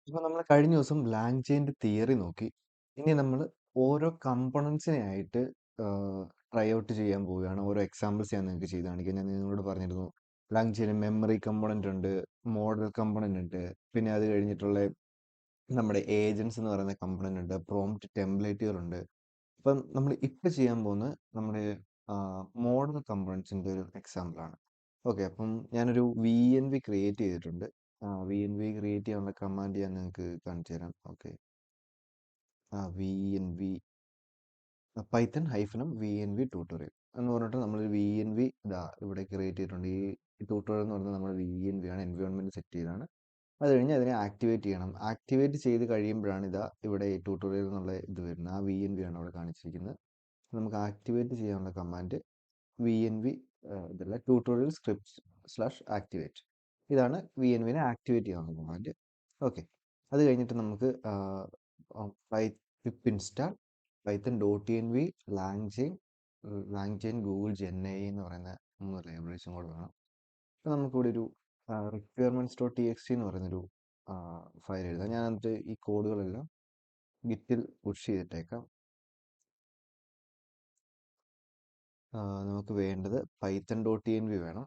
ഇപ്പൊ നമ്മൾ കഴിഞ്ഞ ദിവസം ലാങ് ചെയിൻ്റെ തിയറി നോക്കി. ഇനി നമ്മൾ ഓരോ കമ്പണൻസിനെ ആയിട്ട് ട്രൈ ഔട്ട് ചെയ്യാൻ പോവുകയാണ്. ഓരോ എക്സാമ്പിൾസ് ഞാൻ നിങ്ങൾക്ക് ചെയ്ത് കാണിക്കാം. ഞാൻ നിങ്ങളോട് പറഞ്ഞിരുന്നു ലാങ് ചെയിന് മെമ്മറി കമ്പോണന്റ് ഉണ്ട്, മോഡൽ കമ്പോണന്റ് ഉണ്ട്, പിന്നെ അത് കഴിഞ്ഞിട്ടുള്ള നമ്മുടെ ഏജൻസ് എന്ന് പറയുന്ന കമ്പോണന്റ് ഉണ്ട്, പ്രോംപ്റ്റ് ടെംപ്ലേറ്റുകളുണ്ട്. അപ്പം നമ്മൾ ഇപ്പം ചെയ്യാൻ പോകുന്നത് നമ്മുടെ മോഡൽ കമ്പോണൻസിൻ്റെ ഒരു എക്സാമ്പിളാണ്. ഓക്കെ, അപ്പം ഞാനൊരു വി എൻ വി ക്രിയേറ്റ് ചെയ്തിട്ടുണ്ട്. വി എൻ വി ക്രിയേറ്റ് ചെയ്യാനുള്ള കമാൻഡ് ഞാൻ നിങ്ങൾക്ക് കാണിച്ചു തരാം. Okay, V N V python hyphen m V N V tutorial എന്ന് പറഞ്ഞിട്ട് നമ്മളൊരു വി എൻ വി ഇതാ ഇവിടെ ക്രിയേറ്റ് ചെയ്തിട്ടുണ്ട്. ഈ ട്യൂട്ടോറിയൽ എന്ന് പറഞ്ഞാൽ നമ്മൾ വി എൻ വി ആണ്, എൻവയോൺമെൻറ്റ് സെറ്റ് ചെയ്താണ്. അത് കഴിഞ്ഞ് അതിനെ ആക്ടിവേറ്റ് ചെയ്യണം. ആക്ടിവേറ്റ് ചെയ്ത് കഴിയുമ്പോഴാണ് ഇതാ ഇവിടെ ഈ ട്യൂട്ടോറിയൽ എന്നുള്ള ഇത് വരുന്നത്. ആ വി എൻ വി ആണ് അവിടെ കാണിച്ചിരിക്കുന്നത്. നമുക്ക് ആക്ടിവേറ്റ് ചെയ്യാനുള്ള കമാൻഡ് വി എൻ വി ഇതല്ല, ട്യൂട്ടോറിയൽ സ്ക്രിപ്റ്റ് സ്ലാഷ് ആക്ടിവേറ്റ്. ഇതാണ് വി എൻ വിനെ ആക്ടിവേറ്റ് ചെയ്യാനുള്ള കമാൻഡ്. ഓക്കെ, അത് കഴിഞ്ഞിട്ട് നമുക്ക് pip install python dot N V LangChain Google gen എന്ന് പറയുന്ന 3 ലൈബ്രറീസും കൂടെ വേണം. അപ്പോൾ നമുക്കിവിടെ ഒരു requirements dot T X T എന്ന് പറയുന്നൊരു ഫയൽ എഴുതാം. ഞാൻ എന്നിട്ട് ഈ കോഡുകളെല്ലാം ഗിറ്റിൽ പുഷ് ചെയ്തിട്ടേക്കാം. നമുക്ക് വേണ്ടത് പൈത്തൺ ഡോട്ട് എൻ വി വേണം.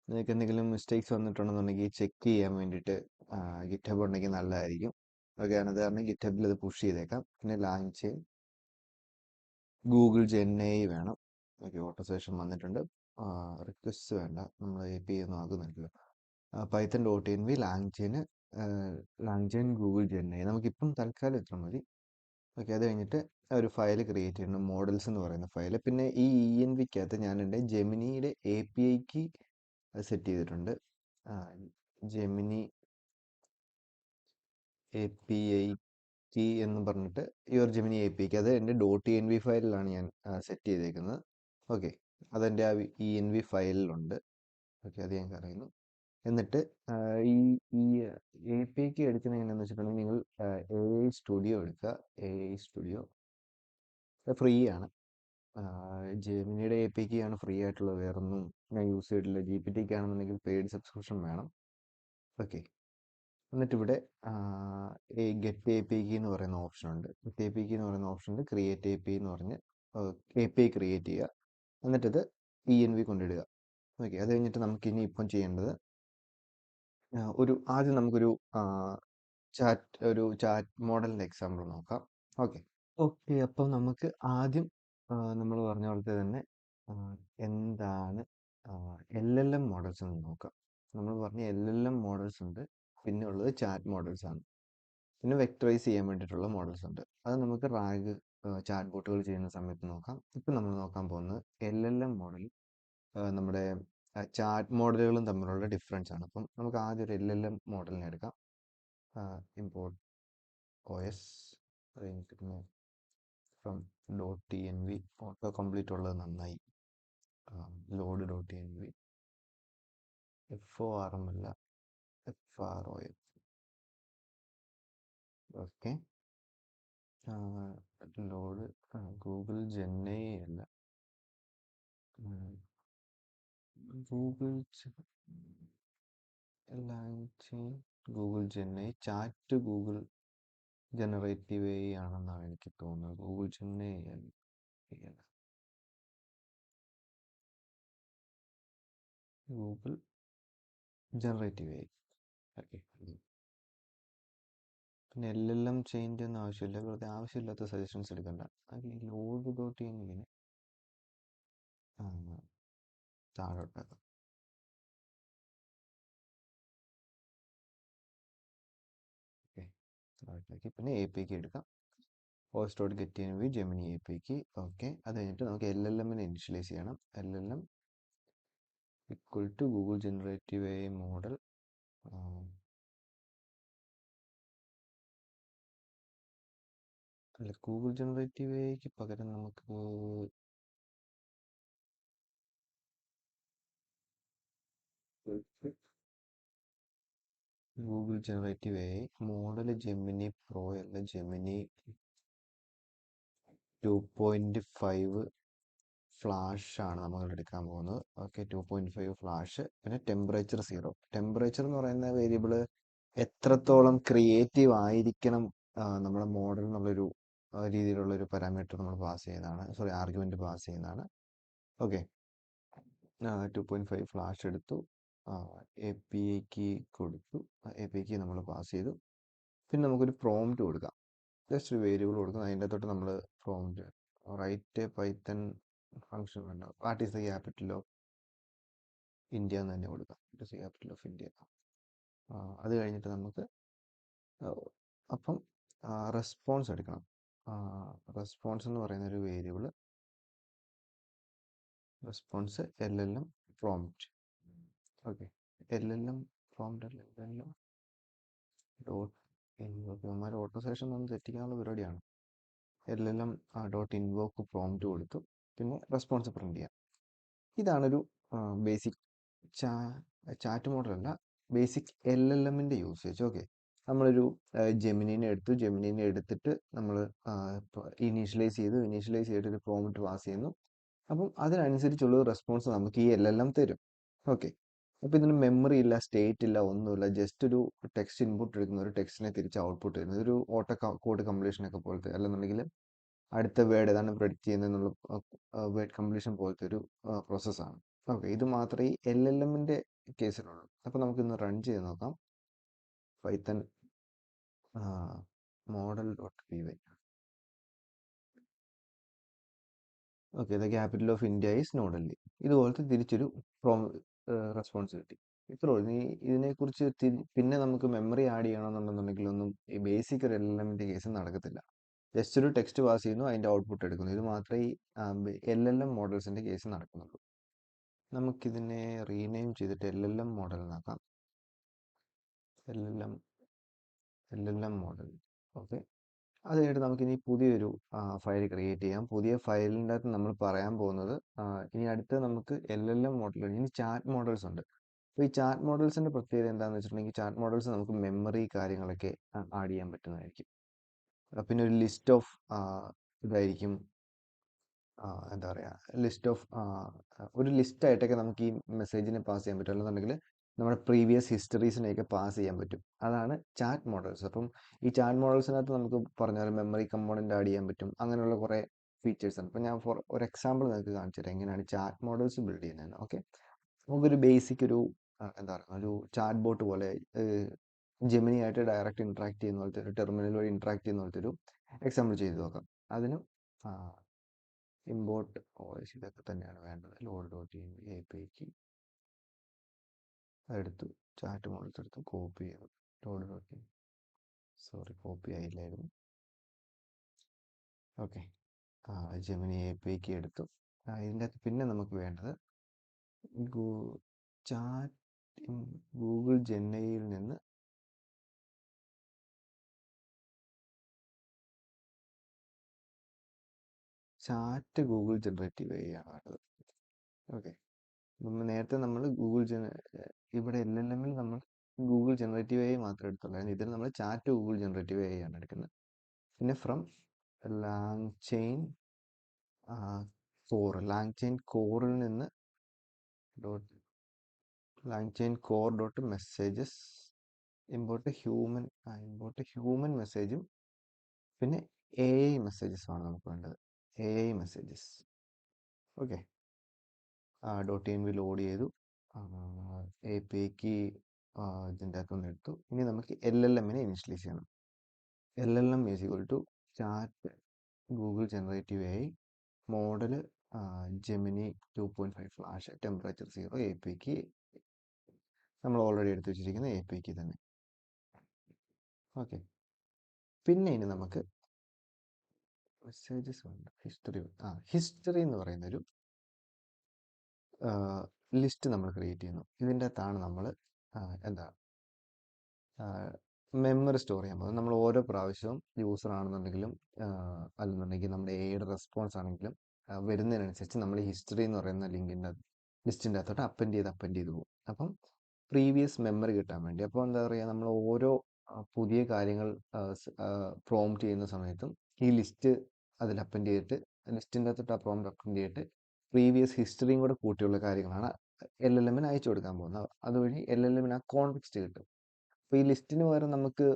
നിങ്ങൾക്ക് എന്തെങ്കിലും മിസ്റ്റേക്സ് വന്നിട്ടുണ്ടെന്നുണ്ടെങ്കിൽ ചെക്ക് ചെയ്യാൻ വേണ്ടിയിട്ട് ഗിറ്റ് ഉണ്ടെങ്കിൽ നല്ലതായിരിക്കും. ഓക്കെ, അത് കാരണം ഗിറ്റ് ഹബിൽ അത് പുഷ് ചെയ്തേക്കാം. പിന്നെ ലാങ്ചെയിൻ ഗൂഗിൾ ജെൻ വേണം. ഓക്കെ, ഓട്ടോ സെഷൻ വന്നിട്ടുണ്ട്. റിക്വസ്റ്റ് വേണ്ട, നമ്മൾ എ പി ഒന്നും ആകുന്നില്ല. Python dot N V LangChain Google gen നമുക്കിപ്പം തൽക്കാലം ഇത്ര മതി. ഓക്കെ, അത് കഴിഞ്ഞിട്ട് ഒരു ഫയൽ ക്രിയേറ്റ് ചെയ്യണം, മോഡൽസ് എന്ന് പറയുന്ന ഫയൽ. പിന്നെ ഈ ഇ എൻ വിക്കകത്ത് ഞാൻ എൻ്റെ ജെമിനിയുടെ എ പി ഐക്ക് സെറ്റ് ചെയ്തിട്ടുണ്ട്. Gemini A P I T എന്ന് പറഞ്ഞിട്ട് യുവർ ജെമിനി എ പി ഐക്ക്, അത് എൻ്റെ ഡോട്ട് എൻ വി ഫയലിലാണ് ഞാൻ സെറ്റ് ചെയ്തേക്കുന്നത്. ഓക്കെ, അതെൻ്റെ ആ ഇ എൻ വി ഫയലിലുണ്ട്. ഓക്കെ, അത് ഞാൻ പറയുന്നു. എന്നിട്ട് ഈ ഈ എ പി ഐക്ക് എടുക്കുന്നത് എങ്ങനെയാണെന്ന് വെച്ചിട്ടുണ്ടെങ്കിൽ നിങ്ങൾ എ ഐ സ്റ്റുഡിയോ എടുക്കുക. എ ഐ സ്റ്റുഡിയോ ഫ്രീ ആണ്. ജെമിനിയുടെ എ പി ഐക്ക് ആണ് ഫ്രീ ആയിട്ടുള്ളത്, വേറൊന്നും ഞാൻ യൂസ് ചെയ്തിട്ടില്ല. ജി പി ടിക്ക് ആണെന്നുണ്ടെങ്കിൽ പെയ്ഡ് സബ്സ്ക്രിപ്ഷൻ വേണം. ഓക്കെ, എന്നിട്ട് ഇവിടെ ഈ ഗെറ്റ് എ പി കി എന്ന് പറയുന്ന ഓപ്ഷൻ ഉണ്ട്. ഗെറ്റ് എ പി കി എന്ന് പറയുന്ന ഓപ്ഷനിൽ ക്രിയേറ്റ് എ പി എന്ന് പറഞ്ഞ് എ പി ഐ ക്രിയേറ്റ് ചെയ്യുക. എന്നിട്ടിത് ഇ എൻ വി കൊണ്ടിടുക. ഓക്കെ, അത് കഴിഞ്ഞിട്ട് നമുക്ക് ഇനി ഇപ്പം ചെയ്യേണ്ടത് ആദ്യം നമുക്കൊരു ചാറ്റ് മോഡലിൻ്റെ എക്സാമ്പിൾ നോക്കാം. ഓക്കെ ഓക്കെ, അപ്പം നമുക്ക് ആദ്യം നമ്മൾ പറഞ്ഞ പോലത്തെ തന്നെ എന്താണ് എൽ എൽ എം മോഡൽസ് എന്ന് നോക്കാം. നമ്മൾ പറഞ്ഞ എൽ എൽ എം മോഡൽസ് ഉണ്ട്, പിന്നെ ഉള്ളത് ചാറ്റ് മോഡൽസ് ആണ്. പിന്നെ വെക്ടറൈസ് ചെയ്യാൻ വേണ്ടിയിട്ടുള്ള മോഡൽസ് ഉണ്ട്. അത് നമുക്ക് റാഗ് ചാറ്റ് ബോട്ടുകൾ ചെയ്യുന്ന സമയത്ത് നോക്കാം. ഇപ്പം നമ്മൾ നോക്കാൻ പോകുന്നത് എൽ എൽ എം മോഡൽ നമ്മുടെ ചാറ്റ് മോഡലുകളും തമ്മിലുള്ള ഡിഫറൻസ് ആണ്. അപ്പം നമുക്ക് ആദ്യം ഒരു എൽ എൽ എം മോഡലിനെ എടുക്കാം. ഇമ്പോർട്ട് ഒ എസ് പിന്നെ from dot T N V auto complete ഉള്ളത് നന്നായി. Load dot T N V F O R M അല്ല, F R O M. Okay, load Google gen അല്ല, Google Google gen chat Google generative A ആണെന്നാണ് എനിക്ക് തോന്നുന്നത്. Google gen Google generative A. Okay, പിന്നെ L L M change ഒന്നും ആവശ്യമില്ല, വെറുതെ ആവശ്യമില്ലാത്ത സജഷൻസ് എടുക്കണ്ട. അത് ഈ ലോഡ് ഡോട്ട് ഇങ്ങനെ താഴോട്ടാക്കാം. ഓക്കെ, താഴോട്ടാക്കി. പിന്നെ എ പി ഐക്ക് എടുക്കാം. Os dot get N V Gemini A P ഐക്ക്. ഓക്കെ, അത് കഴിഞ്ഞിട്ട് നമുക്ക് എൽ എൽ എമ്മിനെ ഇനിഷ്യലൈസ് ചെയ്യണം. L L M equal to Google generative A model. അല്ല, ഗൂഗിൾ ജനറേറ്റീവ് എക്ക് പകരം നമുക്ക് Google generative A model Gemini pro അല്ല, ജെമിനി 2.5 ഫ്ലാഷ് ആണ് നമ്മൾ എടുക്കാൻ പോകുന്നത്. Okay, 2.5 flash. പിന്നെ ടെമ്പറേച്ചർ 0. ടെമ്പറേച്ചർ എന്ന് പറയുന്ന വേരിയബിൾ എത്രത്തോളം ക്രിയേറ്റീവ് ആയിരിക്കണം നമ്മുടെ മോഡൽ എന്നുള്ളൊരു രീതിയിലുള്ള ഒരു പാരാമീറ്റർ നമ്മൾ പാസ് ചെയ്യുന്നതാണ്, സോറി ആർഗ്യുമെന്റ് പാസ് ചെയ്യുന്നതാണ്. ഓക്കെ, 2.5 ഫ്ലാഷ് എടുത്തു, എ പി ഐക്ക് കൊടുത്തു, എ പി ഐക്ക് നമ്മൾ പാസ് ചെയ്തു. പിന്നെ നമുക്കൊരു പ്രോംപ്റ്റ് കൊടുക്കാം, ജസ്റ്റ് ഒരു വേരിയബിൾ കൊടുക്കും, അതിൻ്റെ തൊട്ട് നമ്മൾ പ്രോംപ്റ്റ് റൈറ്റ് പൈത്തൺ ഫംഗ്ഷൻ വേണ്ട, what is the capital of India എന്ന് തന്നെ കൊടുക്കാം. What is the capital of India. അത് കഴിഞ്ഞിട്ട് നമുക്ക് അപ്പം റെസ്പോൺസ് എടുക്കണം. റെസ്പോൺസ് എന്ന് പറയുന്ന ഒരു variable, response LLM prompt. Okay, LLM prompt അല്ല, LLM dot invoke. Auto session ഒന്ന് തെറ്റിക്കാനുള്ള പരിപാടിയാണ്. LLM ഡോട്ട് ഇൻവോക്ക് പ്രോംപ്റ്റ് കൊടുത്തു, പിന്നെ റെസ്പോൺസ് പ്രിന്റ് ചെയ്യാം. ഇതാണൊരു ബേസിക് ചാറ്റ് മോഡലല്ല, ബേസിക് LLMൻ്റെ യൂസേജ്. ഓക്കെ, നമ്മളൊരു ജെമിനിനെ എടുത്തു, ജെമിനിനെ എടുത്തിട്ട് നമ്മൾ ഇനീഷ്യലൈസ് ചെയ്തിട്ട് ഒരു പ്രോംപ്റ്റ് പാസ് ചെയ്യുന്നു. അപ്പം അതിനനുസരിച്ചുള്ള റെസ്പോൺസ് നമുക്ക് ഈ LLM തരും. ഓക്കെ, അപ്പോൾ ഇതിന് മെമ്മറി ഇല്ല, സ്റ്റേറ്റ് ഇല്ല, ഒന്നുമില്ല, ജസ്റ്റ് ഒരു ടെക്സ്റ്റ് ഇൻപുട്ട് എടുക്കുന്ന ഒരു ടെക്സ്റ്റിനെ തിരിച്ച് ഔട്ട്പുട്ട് തരുന്നത്. ഒരു ഓട്ടോ കോഡ് കംപ്ലീഷനൊക്കെ പോലത്തെ, അല്ലെന്നുണ്ടെങ്കിൽ അടുത്ത വേർഡ് ഏതാണ് പ്രെഡിക്റ്റ് ചെയ്യുന്നതെന്നുള്ള വേർഡ് കംപ്ലീഷൻ പോലത്തെ ഒരു പ്രോസസ്സാണ്. ഓക്കെ, ഇത് മാത്രമേ ഈ LLMൻ്റെ കേസിലുള്ളൂ. അപ്പോൾ നമുക്കിന്ന് റൺ ചെയ്ത് നോക്കാം. Python model dot P Y. Okay, the capital of India is New Delhi. ഇതുപോലത്തെ തിരിച്ചൊരു റെസ്പോൺസ് കിട്ടി. ഇത്രേ ഉള്ളൂ. ഇതിനെക്കുറിച്ച് പിന്നെ നമുക്ക് മെമ്മറി ആഡ് ചെയ്യണമെന്നുണ്ടെന്നുണ്ടെങ്കിലൊന്നും ഈ ബേസിക് ഒരു LLMൻ്റെ കേസ് നടക്കത്തില്ല. ജസ്റ്റ് ഒരു ടെക്സ്റ്റ് പാസ് ചെയ്യുന്നു, അതിൻ്റെ ഔട്ട്പുട്ട് എടുക്കുന്നു. ഇത് മാത്രമേ ഈ LLM മോഡൽസിൻ്റെ കേസ് നടക്കുന്നുള്ളൂ. നമുക്കിതിനെ റീനെയിം ചെയ്തിട്ട് LLM മോഡൽ എന്നാക്കാം. LLM model. ഓക്കെ, അത് കഴിഞ്ഞിട്ട് നമുക്കിനി പുതിയൊരു ഫയൽ ക്രിയേറ്റ് ചെയ്യാം. പുതിയ ഫയലിൻ്റെ അകത്ത് നമ്മൾ പറയാൻ പോകുന്നത്, ഇനി അടുത്ത് നമുക്ക് LLM മോഡൽ, ഇനി ചാറ്റ് മോഡൽസ് ഉണ്ട്. അപ്പോൾ ഈ ചാറ്റ് മോഡൽസിൻ്റെ പ്രത്യേകത എന്താണെന്ന് വെച്ചിട്ടുണ്ടെങ്കിൽ, ചാറ്റ് മോഡൽസ് നമുക്ക് മെമ്മറി കാര്യങ്ങളൊക്കെ ആഡ് ചെയ്യാൻ പറ്റുന്നതായിരിക്കും. പിന്നെ ഒരു ലിസ്റ്റ് ഓഫ് ഇതായിരിക്കും, എന്താ പറയുക, ലിസ്റ്റ് ഓഫ് ഒരു ലിസ്റ്റായിട്ടൊക്കെ നമുക്ക് ഈ മെസ്സേജിനെ പാസ് ചെയ്യാൻ പറ്റും, അല്ലെന്നുണ്ടെങ്കിൽ നമ്മുടെ പ്രീവിയസ് ഹിസ്റ്ററീസിനെയൊക്കെ പാസ് ചെയ്യാൻ പറ്റും. അതാണ് ചാറ്റ് മോഡൽസ്. അപ്പം ഈ ചാറ്റ് മോഡൽസിനകത്ത് നമുക്ക് പറഞ്ഞാൽ മെമ്മറി കമ്പോണൻ്റ് ആഡ് ചെയ്യാൻ പറ്റും, അങ്ങനെയുള്ള കുറേ ഫീച്ചേഴ്സ് ഉണ്ട്. അപ്പം ഞാൻ ഫോർ ഒരു എക്സാമ്പിൾ നിങ്ങൾക്ക് കാണിച്ചു തരാം എങ്ങനെയാണ് ചാറ്റ് മോഡൽസ് ബിൽഡ് ചെയ്യുന്നതെന്ന്. ഓക്കെ, നമുക്കൊരു ബേസിക് ഒരു എന്താ പറയുക, ഒരു ചാറ്റ് ബോട്ട് പോലെ ജെമിനി ആയിട്ട് ഡയറക്റ്റ് ഇൻട്രാക്ട് ചെയ്യുന്ന പോലത്തെ, ഒരു ടെർമിനൽ വഴി ഇൻട്രാക്ട് ചെയ്യുന്ന പോലത്തെ ഒരു എക്സാമ്പിൾ ചെയ്ത് നോക്കാം. അതിന് ഇമ്പോർട്ട് ഓയിസ് ഇതൊക്കെ തന്നെയാണ് വേണ്ടത്. ലോഡ് ഡോട്ട് എ പി ഐക്ക് എടുത്തു, ചാറ്റ് മോഡൽസ് എടുത്ത് കോപ്പി ചെയ്തു. ലോഡ് ഡോട്ട് സോറി, കോപ്പി ആയില്ലായിരുന്നു. ഓക്കെ, ജെമിനി എ പി ഐക്ക് എടുത്തു. ഇതിൻ്റെ അകത്ത് പിന്നെ നമുക്ക് വേണ്ടത് ഗൂഗിൾ ജെന്നൈയിൽ നിന്ന് ചാറ്റ് ഗൂഗിൾ ജനറേറ്റീവ് AI ആണ് വേണ്ടത്. ഓക്കെ, നേരത്തെ നമ്മൾ ഇവിടെ LLMൽ നമ്മൾ ഗൂഗിൾ ജനറേറ്റീവ് AI മാത്രമേ എടുത്തുള്ളൂ. ഇതിൽ നമ്മൾ ചാറ്റ് ഗൂഗിൾ ജനറേറ്റീവ് AI ആണ് എടുക്കുന്നത്. പിന്നെ ഫ്രം ലാങ്ചെയിൻ കോറിൽ നിന്ന് LangChain core dot messages import human മെസ്സേജും പിന്നെ AI മെസ്സേജസ് ആണ് നമുക്ക് വേണ്ടത്. AI messages. Okay, dot N V load ചെയ്തു, എ പി ഐക്ക് ഇതിൻ്റെ അകത്തുനിന്ന് എടുത്തു. ഇനി നമുക്ക് LLMനെ ഇനിഷ്യലൈസ് ചെയ്യണം. LLM is equal to chat Google generative AI model Gemini 2.5 flash, temperature 0, A P ഐക്ക് നമ്മൾ ഓൾറെഡി എടുത്ത് വെച്ചിരിക്കുന്ന എ പി ഐക്ക് തന്നെ. ഓക്കെ, പിന്നെ ഇനി നമുക്ക് മെസ്സേജസ് ഉണ്ട്, ഹിസ്റ്ററി എന്ന് പറയുന്നൊരു ലിസ്റ്റ് നമ്മൾ ക്രിയേറ്റ് ചെയ്യുന്നു. ഇതിൻ്റെ അകത്താണ് നമ്മൾ എന്താ മെമ്മറി സ്റ്റോർ ചെയ്യാൻ പോകുന്നത്. നമ്മൾ ഓരോ പ്രാവശ്യവും യൂസർ ആണെന്നുണ്ടെങ്കിലും അല്ലെന്നുണ്ടെങ്കിൽ നമ്മുടെ AI റെസ്പോൺസ് ആണെങ്കിലും വരുന്നതിനനുസരിച്ച് നമ്മൾ ഹിസ്റ്ററി എന്ന് പറയുന്ന ലിസ്റ്റിൻ്റെ അകത്തോട്ട് അപ്പൻഡ് ചെയ്ത് പോകും. അപ്പം പ്രീവിയസ് മെമ്മറി കിട്ടാൻ വേണ്ടി. അപ്പോൾ എന്താ പറയുക, നമ്മൾ ഓരോ പുതിയ കാര്യങ്ങൾ പ്രോംപ്റ്റ് ചെയ്യുന്ന സമയത്തും ഈ ലിസ്റ്റ് അതിൽ അപ്പൻഡ് ചെയ്തിട്ട്, ലിസ്റ്റിൻ്റെ അകത്തോട്ട് ആ പ്രോംപ്റ്റ് അപ്പൻഡ് ചെയ്തിട്ട് പ്രീവിയസ് ഹിസ്റ്ററിയും കൂടെ കൂട്ടിയുള്ള കാര്യങ്ങളാണ് LLMന് അയച്ചു കൊടുക്കാൻ പോകുന്നത്. അതുവഴി LLMന് ആ കോണ്ടെക്സ്റ്റ് കിട്ടും. അപ്പോൾ ഈ ലിസ്റ്റിന് പകരം നമുക്ക്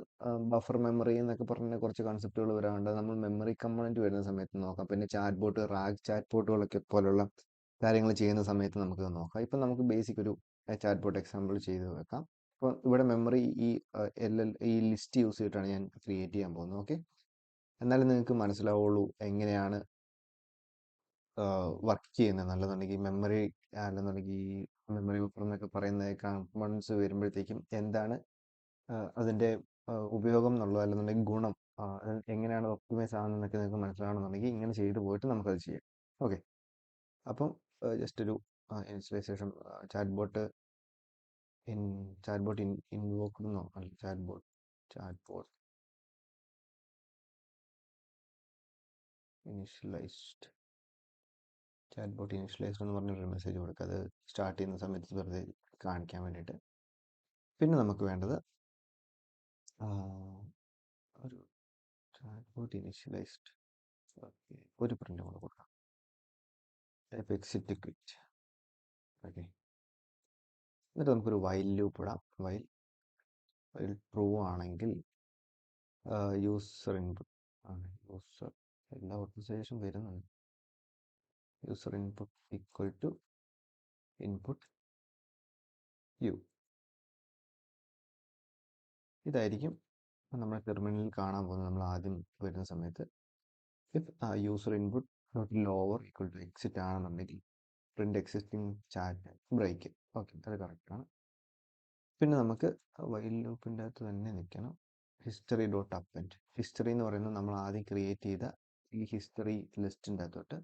ബഫർ മെമ്മറി എന്നൊക്കെ പറഞ്ഞ കുറച്ച് കൺസെപ്റ്റുകൾ വരാറുണ്ട്. നമ്മൾ മെമ്മറി കമ്പോണൻറ്റ് വരുന്ന സമയത്ത് നോക്കാം. പിന്നെ ചാറ്റ് ബോട്ട്, റാഗ് ചാറ്റ് ബോട്ടുകളൊക്കെ പോലുള്ള കാര്യങ്ങൾ ചെയ്യുന്ന സമയത്ത് നമുക്ക് നോക്കാം. ഇപ്പം നമുക്ക് ബേസിക് ഒരു ചാറ്റ് ബോട്ട് എക്സാമ്പിൾ ചെയ്ത് വെക്കാം. അപ്പോൾ ഇവിടെ മെമ്മറി ഈ ലിസ്റ്റ് യൂസ് ചെയ്തിട്ടാണ് ഞാൻ ക്രിയേറ്റ് ചെയ്യാൻ പോകുന്നത്. ഓക്കെ, എന്നാലും നിങ്ങൾക്ക് മനസ്സിലാവുള്ളൂ എങ്ങനെയാണ് വർക്ക് ചെയ്യുന്നത്. നല്ലതുണ്ടെങ്കിൽ മെമ്മറി അല്ലെന്നുണ്ടെങ്കിൽ മെമ്മറി ബഫർ എന്നൊക്കെ പറയുന്ന കമ്പോണൻസ് വരുമ്പോഴത്തേക്കും എന്താണ് അതിൻ്റെ ഉപയോഗം എന്നുള്ളത്, അല്ലെന്നുണ്ടെങ്കിൽ ഗുണം, അത് എങ്ങനെയാണ് ഒപ്റ്റിമൈസ് ആകുന്നതെന്നൊക്കെ നിങ്ങൾക്ക് മനസ്സിലാവണമെന്നുണ്ടെങ്കിൽ ഇങ്ങനെ ചെയ്തു പോയിട്ട് നമുക്കത് ചെയ്യാം. ഓക്കെ, അപ്പം ജസ്റ്റ് ഒരു initialization in chat bot invoke എന്നോ അല്ല ചാറ്റ് ബോട്ട് ഇനിഷ്യലൈസ്ഡ് എന്ന് പറഞ്ഞൊരു മെസ്സേജ് കൊടുക്കുക. അത് സ്റ്റാർട്ട് ചെയ്യുന്ന സമയത്ത് വെറുതെ കാണിക്കാൻ വേണ്ടിയിട്ട്. പിന്നെ നമുക്ക് വേണ്ടത് ഒരു ചാറ്റ് ബോട്ട് ഇനിഷ്യലൈസ്ഡ്, ഓക്കെ, ഒരു പ്രിൻ്റ് കൂടെ കൊടുക്കാം. Exit quit. ഓക്കെ, എന്നിട്ട് നമുക്കൊരു വൈൽ ലൂപ്പ് ഇടാം. വൈൽ ട്രൂ ആണെങ്കിൽ യൂസർ ഇൻപുട്ട് ആണ്. എല്ലാ ഓർഗനൈസേഷൻ വരുന്നുണ്ട്. User input equal to input you. ഇതായിരിക്കും നമ്മുടെ ടെർമിനലിൽ കാണാൻ പോകുന്നത്. നമ്മൾ ആദ്യം വരുന്ന സമയത്ത് if user input dot lower equal to exit ആണെന്നുണ്ടെങ്കിൽ print existing chat break. Okay, അത് കറക്റ്റാണ്. പിന്നെ നമുക്ക് വൈൽ ലൂപ്പിൻ്റെ അകത്ത് തന്നെ നിൽക്കണം. History dot append. ഹിസ്റ്ററി എന്ന് പറയുന്നത് നമ്മൾ ആദ്യം ക്രിയേറ്റ് ചെയ്ത ഈ ഹിസ്റ്ററി ലിസ്റ്റിൻ്റെ അകത്തോട്ട്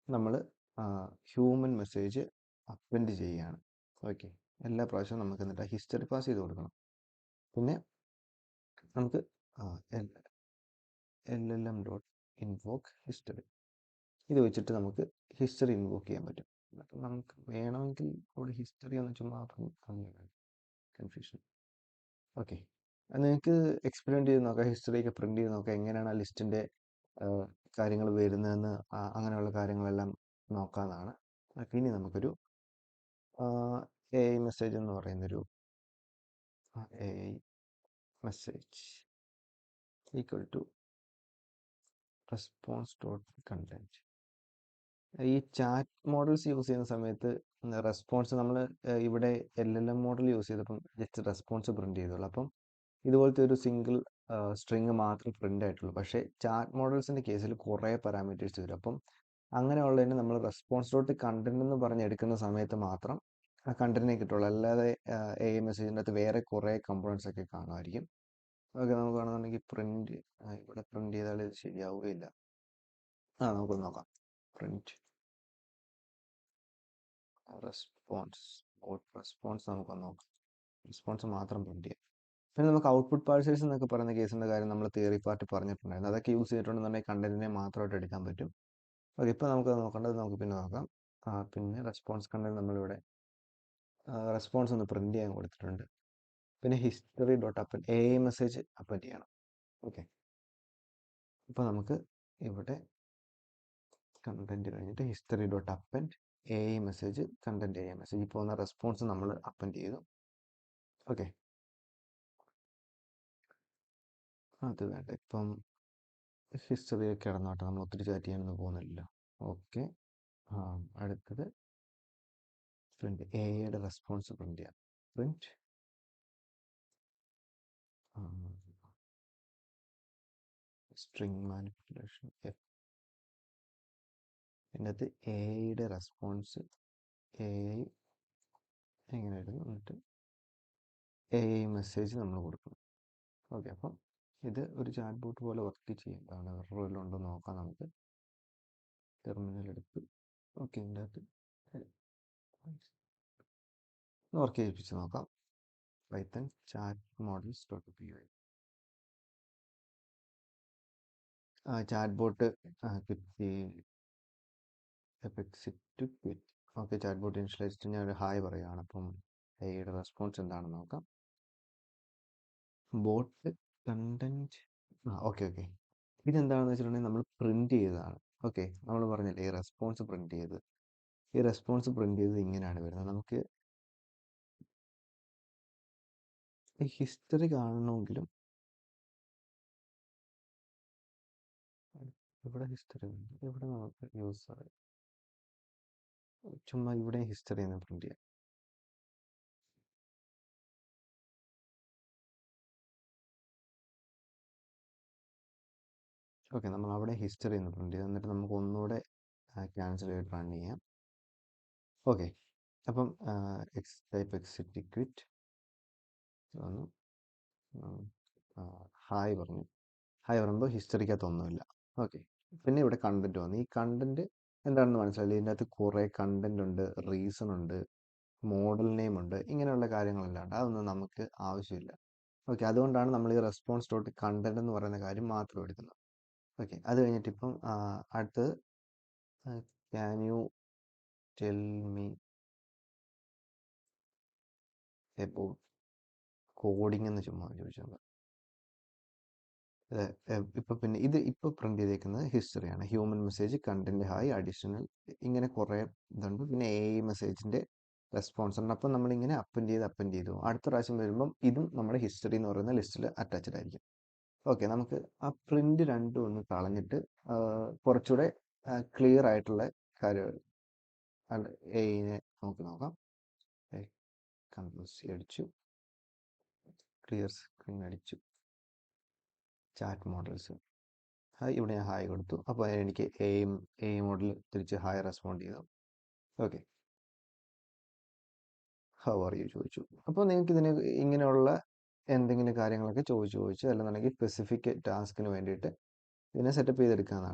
നമ്മൾ ഹ്യൂമൻ മെസ്സേജ് അപ്പൻഡ് ചെയ്യുകയാണ്. ഓക്കെ, എല്ലാ പ്രാവശ്യവും നമുക്ക് എന്നിട്ട് ഹിസ്റ്ററി പാസ് ചെയ്ത് കൊടുക്കണം. പിന്നെ നമുക്ക് LLM ഡോട്ട് ഇൻവോക്ക് ഹിസ്റ്ററി, ഇത് വെച്ചിട്ട് നമുക്ക് ഹിസ്റ്ററി ഇൻവോക്ക് ചെയ്യാൻ പറ്റും. അപ്പം നമുക്ക് വേണമെങ്കിൽ ഇവിടെ ഹിസ്റ്ററി ഒന്ന് ചുമ്മാ കൺഫ്യൂഷൻ. ഓക്കെ, നിങ്ങൾക്ക് എക്സ്പെരിമെൻ്റ് ചെയ്ത് നോക്കാം. ഹിസ്റ്ററിയൊക്കെ പ്രിൻ്റ് ചെയ്ത് നോക്കാം എങ്ങനെയാണ് ആ ലിസ്റ്റിൻ്റെ കാര്യങ്ങൾ വരുന്നതെന്ന്, അങ്ങനെയുള്ള കാര്യങ്ങളെല്ലാം നോക്കാവുന്നതാണ്. ഓക്കെ, ഇനി നമുക്കൊരു AI മെസ്സേജ് എന്ന് പറയുന്നൊരു AI message equal to response dot content. ഈ ചാറ്റ് മോഡൽസ് യൂസ് ചെയ്യുന്ന സമയത്ത് റെസ്പോൺസ് നമ്മൾ ഇവിടെ LLM മോഡൽ യൂസ് ചെയ്തപ്പം ജസ്റ്റ് റെസ്പോൺസ് പ്രിൻ്റ് ചെയ്തോളൂ. അപ്പം ഇതുപോലത്തെ ഒരു സിംഗിൾ സ്ട്രിങ് മാത്രമേ പ്രിൻ്റ് ആയിട്ടുള്ളൂ. പക്ഷേ ചാറ്റ് മോഡൽസിൻ്റെ കേസിൽ കുറേ പാരാമീറ്റേഴ്സ് വരും. അപ്പം അങ്ങനെയുള്ളതിന് നമ്മൾ റെസ്പോൺസ് ഡോട്ട് കണ്ടൻറ് എന്ന് പറഞ്ഞെടുക്കുന്ന സമയത്ത് മാത്രം ആ കണ്ടന്റിനെ കിട്ടുള്ളൂ. അല്ലാതെ AI മെസ്സേജിൻ്റെ അകത്ത് വേറെ കുറേ കമ്പോണൻസ് ഒക്കെ കാണുമായിരിക്കും. ഓക്കെ, നമുക്ക് വേണമെന്നുണ്ടെങ്കിൽ ഇവിടെ പ്രിൻ്റ് ചെയ്താൽ ഇത് ശരിയാവുകയില്ല. നമുക്ക് നോക്കാം. പ്രിൻ്റ് റെസ്പോൺസ് നമുക്ക് നോക്കാം. റെസ്പോൺസ് മാത്രം പ്രിൻ്റ് ചെയ്യാം. പിന്നെ നമുക്ക് ഔട്ട്പുട്ട് പാഴ്സേഴ്സ് എന്നൊക്കെ പറയുന്ന കേസിൻ്റെ കാര്യം നമ്മൾ തിയറി പാർട്ട് പറഞ്ഞിട്ടുണ്ടായിരുന്നു. അതൊക്കെ യൂസ് ചെയ്തിട്ടുണ്ടെന്നുണ്ടെങ്കിൽ കണ്ടന്റിനെ മാത്രമായിട്ട് എടുക്കാൻ പറ്റും. ഓക്കെ, ഇപ്പോൾ നമുക്ക് നോക്കേണ്ടത് നമുക്ക് പിന്നെ നോക്കാം. പിന്നെ റെസ്പോൺസ് കണ്ടന്റ് നമ്മളിവിടെ റെസ്പോൺസ് ഒന്ന് പ്രിൻ്റ് ചെയ്യാൻ കൊടുത്തിട്ടുണ്ട്. പിന്നെ history dot append AI message append ചെയ്യണം. ഓക്കെ, ഇപ്പോൾ നമുക്ക് ഇവിടെ കണ്ടന്റ് കഴിഞ്ഞിട്ട് history dot append AI message content AI message. ഇപ്പോൾ വന്ന റെസ്പോൺസ് നമ്മൾ അപ്പൻഡ് ചെയ്തു. ഓക്കെ, അത് വേണ്ട, ഇപ്പം ഹിസ്റ്ററി ഒക്കെ ഇടന്നോട്ടെ, നമ്മൾ ഒത്തിരി ചാറ്റ് ചെയ്യാനൊന്നും പോകുന്നില്ല. ഓക്കെ, അടുത്തത് പ്രിന്റ് എയുടെ റെസ്പോൺസ് പ്രിന്റ് ചെയ്യാം. Print string manipulation F. ഇതിനകത്ത് എയുടെ റെസ്പോൺസ് AI എങ്ങനെ ഇടുന്നു, എന്നിട്ട് AI മെസ്സേജ് നമ്മൾ കൊടുക്കണം. ഓക്കെ, അപ്പം ഇത് ഒരു ചാറ്റ് ബോട്ട് പോലെ വർക്ക് ചെയ്യുന്നതാണ്. എറർ വല്ലതും ഉണ്ടോ നോക്കാം നമുക്ക്. ടെർമിനൽ എടുത്ത് ഓക്കെ, ഇതിൻ്റെ അകത്ത് വർക്ക് ചെയ്യിപ്പിച്ച് നോക്കാം. Python chat models dot py. Chat bot exit quit. Okay, chat bot initialised ഞാൻ ഒരു ഹായ് പറയുകയാണ്. അപ്പം എയുടെ റെസ്പോൺസ് എന്താണെന്ന് നോക്കാം. Boat content okay. ഇതെന്താണെന്ന് വെച്ചിട്ടുണ്ടെങ്കിൽ നമ്മൾ പ്രിന്റ് ചെയ്തതാണ്. ഓക്കെ, നമ്മൾ പറഞ്ഞില്ലേ ഈ റെസ്പോൺസ് പ്രിന്റ് ചെയ്ത്. ഈ റെസ്പോൺസ് പ്രിന്റ് ചെയ്തത് ഇങ്ങനെയാണ് വരുന്നത്. നമുക്ക് ഈ ഹിസ്റ്ററി കാണണമെങ്കിലും ഇവിടെ ഹിസ്റ്ററി ഉണ്ട്. ഇവിടെ നമുക്ക് യൂസർ ചുമ്മാ ഇവിടെ ഹിസ്റ്ററി എന്ന് പ്രിന്റ് ചെയ്യാം. ഓക്കെ, നമ്മൾ അവിടെ ഹിസ്റ്ററി എന്ന് പ്രിന്റ് ചെയ്യാം. എന്നിട്ട് നമുക്ക് ഒന്നുകൂടെ ക്യാൻസൽ ചെയ്തിട്ട് റൺ ചെയ്യാം. ഓക്കെ, അപ്പം ടൈപ്പ് എക്സിറ്റ് ക്വിറ്റ് വന്നു. ഹായ് പറഞ്ഞു. ഹായ് പറയുമ്പോൾ ഹിസ്റ്ററിക്കകത്ത് ഒന്നുമില്ല. ഓക്കെ, പിന്നെ ഇവിടെ കണ്ടന്റ് വന്നു. ഈ കണ്ടന്റ് എന്താണെന്ന് മനസ്സിലായില്ല. ഇതിൻ്റെ അകത്ത് കുറേ കണ്ടന്റ് ഉണ്ട്, റീസൺ ഉണ്ട്, മോഡൽ നെയിം ഉണ്ട്, ഇങ്ങനെയുള്ള കാര്യങ്ങളെല്ലാം ഉണ്ട്. അതൊന്നും നമുക്ക് ആവശ്യമില്ല. ഓക്കെ, അതുകൊണ്ടാണ് നമ്മൾ ഈ റെസ്പോൺസ് ഡോട്ട് കണ്ടന്റ് എന്ന് പറയുന്ന കാര്യം മാത്രം എടുക്കുന്നത്. ഓക്കെ, അത് കഴിഞ്ഞിട്ട് ഇപ്പം അടുത്തത് can you tell me about coding എന്ന് ചുമ്മാ ചോദിച്ചാൽ. ഇപ്പം പിന്നെ ഇത് ഇപ്പോൾ പ്രിന്റ് ചെയ്തേക്കുന്നത് ഹിസ്റ്ററിയാണ്. Human message, content, hi, additional, ഇങ്ങനെ കുറേ ഇതുണ്ട്. പിന്നെ മെസ്സേജിൻ്റെ റെസ്പോൺസ് ഉണ്ട്. അപ്പം നമ്മളിങ്ങനെ അപ്പൻഡ് ചെയ്തു അടുത്ത പ്രാവശ്യം വരുമ്പം ഇതും നമ്മുടെ ഹിസ്റ്ററി എന്ന് പറയുന്ന ലിസ്റ്റിൽ അറ്റാച്ച്ഡ് ആയിരിക്കും. ഓക്കെ, നമുക്ക് ആ പ്രിന്റ് രണ്ടും ഒന്ന് കളഞ്ഞിട്ട് കുറച്ചുകൂടെ ക്ലിയർ ആയിട്ടുള്ള കാര്യങ്ങൾ എയിനെ നമുക്ക് നോക്കാം. കൺട്രോൾ സി അടിച്ചു, ക്ലിയർ സ്ക്രീൻ അടിച്ചു, ചാറ്റ് മോഡൽസ്, ഹായ്, ഇവിടെ ഞാൻ ഹായ് കൊടുത്തു. അപ്പോൾ എനിക്ക് എ മോഡൽ തിരിച്ച് ഹായ് റെസ്പോണ്ട് ചെയ്തു. ഓക്കെ, ഹൗ ആർ യു ചോദിച്ചു. അപ്പോൾ നിങ്ങൾക്ക് ഇതിന് ഇങ്ങനെയുള്ള എന്തെങ്കിലും കാര്യങ്ങളൊക്കെ ചോദിച്ച് അല്ലെന്നുണ്ടെങ്കിൽ സ്പെസിഫിക് ടാസ്കിന് വേണ്ടിയിട്ട് ഇതിനെ സെറ്റപ്പ് ചെയ്തെടുക്കാവുന്നതാണ്.